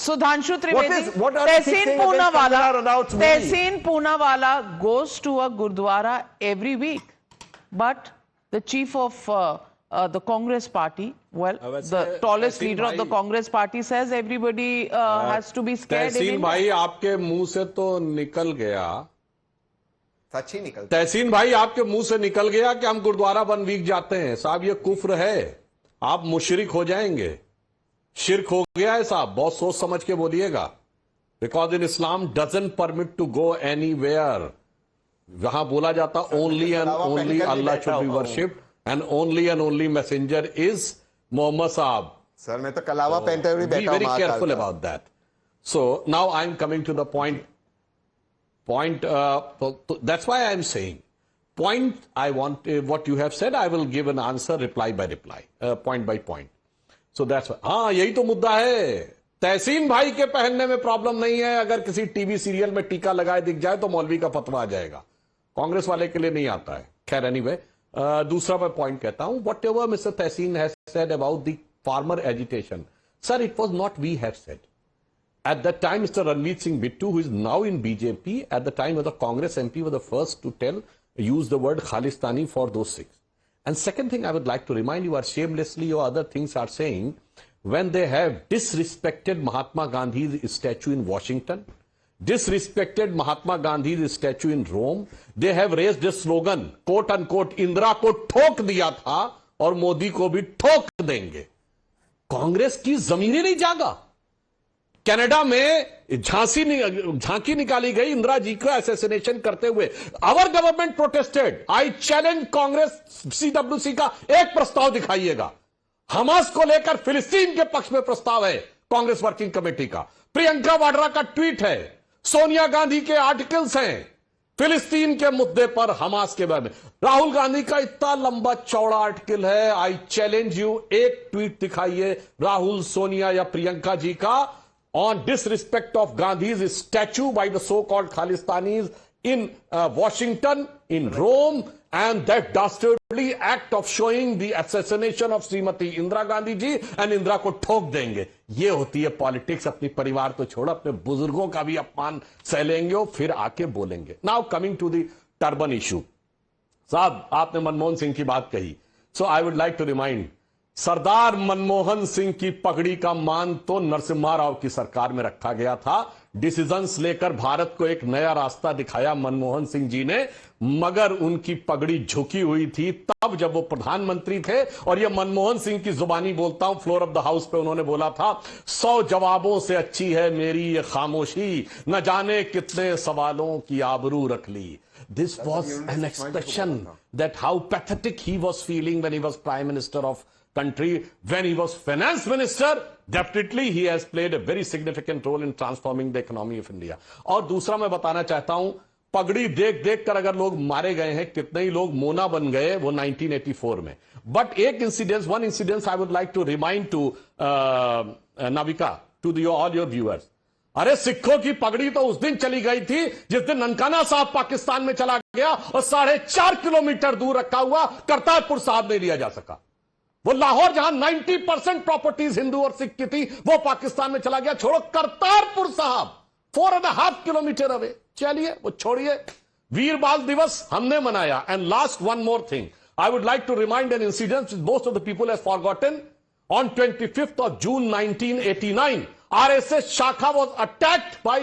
Sudhanshu Trivedi, what are the things Tehseen Poonawalla goes to a Gurdwara every week, but the chief of the Congress party, well, the tallest leader of the Congress party says everybody has to be scared. तहसीन भाई आपके मुंह से तो निकल गया, सच ही निकल, तहसीन भाई आपके मुंह से निकल गया कि हम गुरुद्वारा 1 वीक जाते हैं। साहब ये कुफ्र है, आप मुशरिक हो जाएंगे, शिरक हो गया है साहब, बहुत सोच समझ के बोलिएगा। Because in Islam doesn't permit to go anywhere. वहां बोला जाता only and only Allah should be worshipped and only messenger is Mohammad sahab. Sir मैं तो कलावा पहनते हुए बैठा हूं। Be very careful about that. So now I am coming to the point that's why I am saying point I want what you have said I will give an answer reply by reply point by point. So that's why हाँ यही तो मुद्दा है। तहसीन भाई के पहनने में problem नहीं है, अगर किसी टीवी सीरियल में टीका लगाए दिख जाए तो मौलवी का फतवा आ जाएगा, कांग्रेस वाले के लिए नहीं आता है। खैर एनीवे, दूसरा मैं पॉइंट कहता हूं, whatever mister Tehseen has said about the farmer agitation, sir it was not we have said. At that time, Mr. Ranveer Singh Bittu, who is now in BJP, at the time of the Congress MP, was the first to use the word Khalistani for those things. And second thing I would like to remind you, are shamelessly or other things are saying, when they have disrespected Mahatma Gandhi's statue in Washington, disrespected Mahatma Gandhi's statue in Rome, they have raised this slogan, quote unquote, Indira को ठोक दिया था और मोदी को भी ठोक देंगे. कांग्रेस की जमीन ही नहीं जागा. कनाडा में झांकी निकाली गई इंदिरा जी का असैसिनेशन करते हुए. Our government protested. I challenge Congress CWC का एक प्रस्ताव दिखाइएगा. हमास को लेकर फिलिस्तीन के पक्ष में प्रस्ताव है कांग्रेस वर्किंग कमेटी का. प्रियंका वाड्रा का ट्वीट है. सोनिया गांधी के आर्टिकल्स हैं फिलिस्तीन के मुद्दे पर, हमास के बारे में. राहुल गांधी का इतना लंबा चौड़ा आर्टिकल है. आई चैलेंज यू, एक ट्वीट दिखाइए राहुल, सोनिया या प्रियंका जी का on disrespect of Gandhi's statue by the so-called Khalistanis in Washington, in Rome, and that dastardly act of showing the assassination of Srimati Indira Gandhi ji, and Indira को ठोक देंगे. ये होती है पॉलिटिक्स. अपनी परिवार तो छोड़ो, अपने बुजुर्गों का भी अपमान सह लेंगे और फिर आके बोलेंगे. Now coming to the turban issue. साहब आपने मनमोहन सिंह की बात कही, so I would like to remind, Sardar Manmohan Singh की पगड़ी का मान तो नरसिम्हा राव की सरकार में रखा गया था. डिसीजंस लेकर भारत को एक नया रास्ता दिखाया मनमोहन सिंह जी ने, मगर उनकी पगड़ी झुकी हुई थी तब जब वो प्रधानमंत्री थे. और ये मनमोहन सिंह की जुबानी बोलता हूं, फ्लोर ऑफ द हाउस पे उन्होंने बोला था, 100 जवाबों से अच्छी है मेरी ये खामोशी, न जाने कितने सवालों की आबरू रख ली. This was an expression that how pathetic he was feeling when he was Prime Minister of country. When he was finance minister, definitely he has played a very significant role in transforming the economy of India. और दूसरा मैं बताना चाहता हूं, पगड़ी देख देख कर अगर लोग मारे गए हैं, कितने ही लोग मोना बन गए वो 1984 में. बट एक incidence, one incidence I would like to remind to Navika, to all your viewers. अरे सिखों की पगड़ी तो उस दिन चली गई थी जिस दिन ननकाना साहब पाकिस्तान में चला गया और 4.5 किलोमीटर दूर रखा हुआ करतारपुर साहब नहीं लिया जा सका. वो लाहौर जहां 90% प्रॉपर्टीज हिंदू और सिख की थी, वो पाकिस्तान में चला गया. छोड़ो करतारपुर साहब 4.5 किलोमीटर अवे. चलिए वो छोड़िए, वीर बाल दिवस हमने मनाया. And last one more thing I would like to remind an incident most of the people have forgotten. On 25th of June 1989, RSS Shakha was attacked by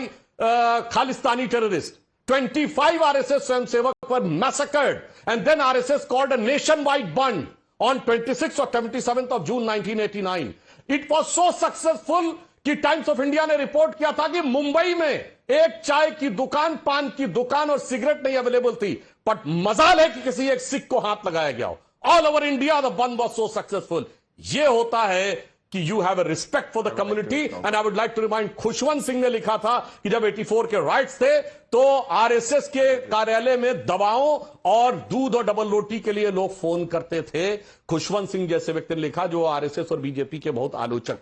Khalistani terrorists. 25 RSS Swayamsevak were massacred, and then RSS called a nationwide band on 26th or 27th of June 1989. It was so successful कि times of India ने report किया था कि मुंबई में एक चाय की दुकान, पान की दुकान और सिगरेट नहीं अवेलेबल थी. बट मजाल है कि किसी एक सिख को हाथ लगाया गया हो. All over India the bandh was so successful. ये होता है कि you have a respect for the community. And I would like to remind, Khushwant Singh ने लिखा था कि जब 84 के राइट्स थे तो आरएसएस के कार्यालय में दवाओं और दूध और डबल रोटी के लिए लोग फोन करते थे. खुशवंत सिंह जैसे व्यक्ति ने लिखा जो आरएसएस और बीजेपी के बहुत आलोचक.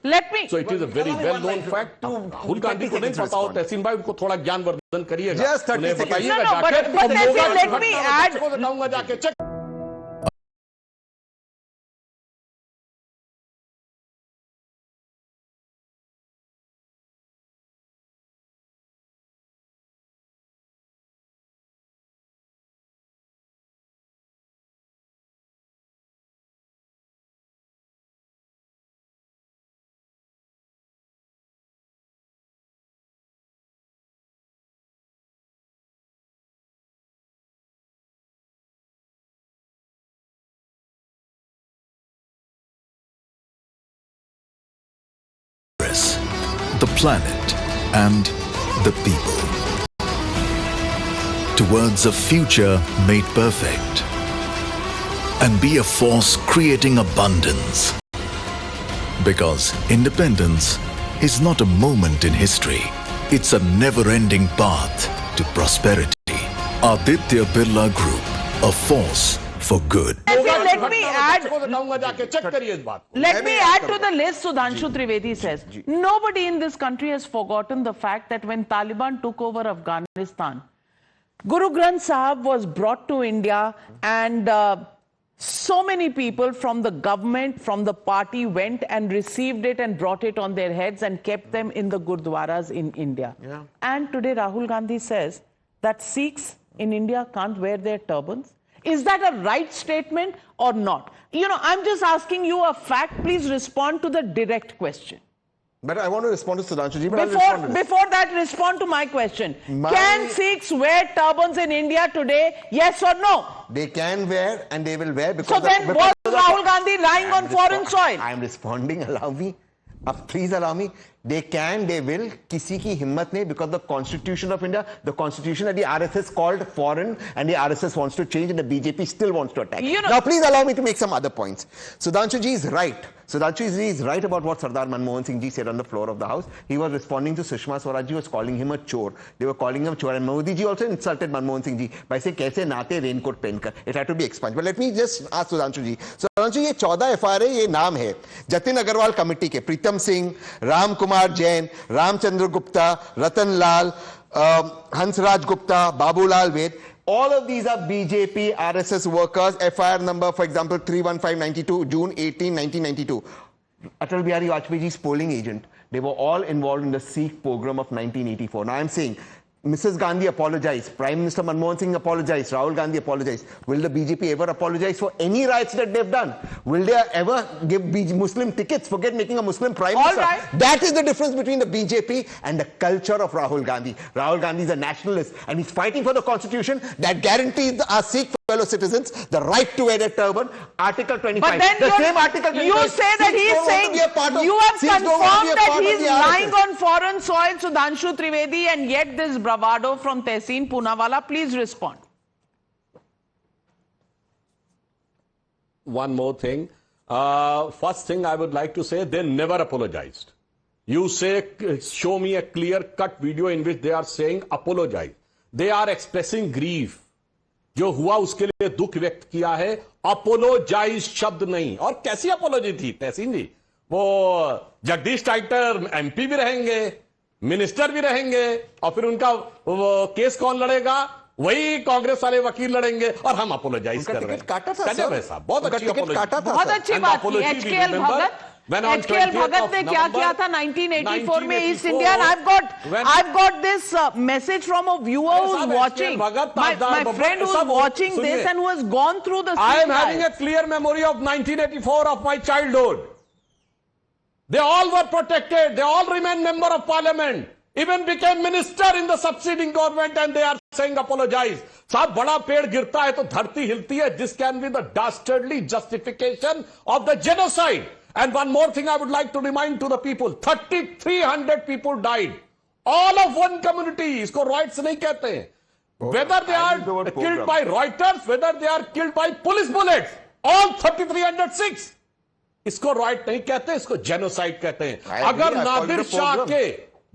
So it is a very well known fact. Rahul Gandhi को नहीं पता हो, तहसीन भाई उनको थोड़ा ज्ञानवर्धन करिएगा, उन्हें बताइएगा जाके. बताऊंगा जाके check the planet and the people. Towards a future made perfect. And be a force creating abundance. Because independence is not a moment in history. It's a never-ending path to prosperity. Aditya Birla Group, a force for good. Let me add. Check करिए इस बात को. Let me add to the list, Sudhanshu Trivedi says. Nobody in this country has forgotten the fact that when Taliban took over Afghanistan, Guru Granth Sahib was brought to India, and so many people from the government, from the party went and received it and brought it on their heads and kept them in the Gurdwaras in India. Yeah. And today Rahul Gandhi says that Sikhs in India can't wear their turbans. Is that a right statement or not? You know, I'm just asking you a fact. Please respond to the direct question. But I want to respond to Sudhanshu ji. But I'll respond to this. Before that, respond to my question. Can Sikhs wear turbans in India today? Yes or no? They can wear and they will wear because. So then, was Rahul Gandhi lying on foreign soil? I am responding. Allow me. Please allow me. They can, they will. Kisi ki himmat nahi, because the Constitution of India, the Constitution that the RSS called foreign, and the RSS wants to change, and the BJP still wants to attack. You know, now, please allow me to make some other points. Sudhanshu ji is right. Sudhanshu ji is right about what Sardar Manmohan Singh ji said on the floor of the House. He was responding to Sushma Swaraj ji, was calling him a chore. They were calling him a chore, and Modi ji also insulted Manmohan Singh ji by saying, "Kaise naate raincoat pehnkar." It had to be expunged. But let me just ask Sudhanshu ji. Sudhanshu, ये 14 FIR ये नाम है Jatin Agarwal committee के, प्रीतम सिंह, राम कुमार जैन, रामचंद्र गुप्ता, रतन लाल, हंसराज गुप्ता, बाबूलाल वेद. All of these are BJP RSS workers. FIR number, for example, 31592, June 18, 1992. Atal Bihari Vajpayee's polling agent. They were all involved in the Sikh pogrom of 1984. Now I'm saying, Mrs. Gandhi apologized, Prime Minister Manmohan Singh apologized, Rahul Gandhi apologized. Will the BJP ever apologize for any riots that they've done? Will they ever give Muslim tickets? Forget making a Muslim Prime Minister. Right. That is the difference between the BJP and the culture of Rahul Gandhi. Rahul Gandhi is a nationalist, and he's fighting for the constitution that guarantees our Sikh fellow citizens the right to wear a turban. Article 25. But then the same Article 25. you say that he's saying, you have confirmed that he's lying on foreign soil, Sudhanshu Trivedi, and yet this bravado from Tehseen Poonawalla. Please respond. One more thing. First thing I would like to say, they never apologized. You say, show me a clear-cut video in which they are saying apologize. They are expressing grief. जो हुआ उसके लिए दुख व्यक्त किया है, apologise शब्द नहीं. और कैसी अपोलॉजी थी तहसीन जी? वो जगदीश टाइटर एमपी भी रहेंगे, मिनिस्टर भी रहेंगे, और फिर उनका केस कौन लड़ेगा? वही कांग्रेस वाले वकील लड़ेंगे, और हम अपोलोजाइज कर रहे हैं. गजब है साहब, बहुत अच्छी अपोलॉजी. बहुत अच्छी बात की. HKL भगत ने क्या किया था 1984 में east India? I've got this message from a viewer who's watching, my friend who's watching this and who has gone through the. I am having a clear memory of 1984 of my childhood. They all were protected. They all remained member of parliament. Even became minister in the succeeding government, and they are saying apologize. साहब, बड़ा पेड़ गिरता है तो धरती हिलती है. This can be the dastardly justification of the genocide. And one more thing I would like to remind to the people, 3,300 people died. All of one community. इसको Reuters नहीं कहते हैं. Whether they are killed by Reuters, whether they are killed by police bullets, all 3,306. इसको Reuters नहीं कहते, इसको genocide कहते हैं. अगर नादिर शाह के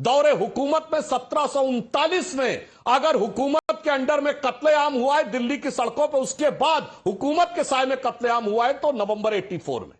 दौरे हुकूमत में 1739 में अगर हुकूमत के अंडर में कत्लेआम हुआ है दिल्ली की सड़कों पर, उसके बाद हुकूमत के साए में कत्लेआम हुआ है तो नवंबर 84 में.